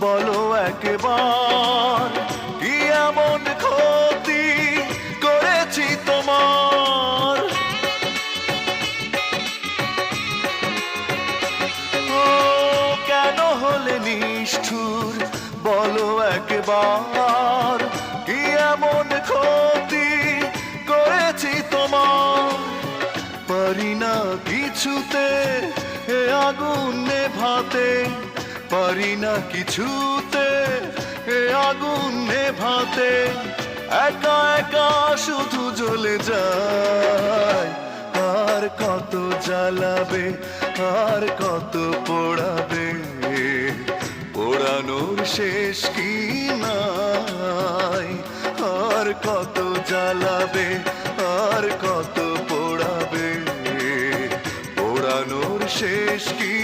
বলো একবার কি এমন ক্ষতি করেছি তোমার? ও কেন হলে নিষ্ঠুর বলো একবার কি এমন ক্ষতি করেছি তোমার? পারি না কিছুতে এ আগুন নেভাতে, পারি না কিছুতে এ আগুন নেভাতে, একা একা শুধু জ্বলে যায়। আর কত জ্বালাবে, আর কত পোড়াবে, পোড়ানোর শেষ কি নাই? আর কত জ্বালাবে, আর কত পোড়াবে, পোড়ানোর শেষ কি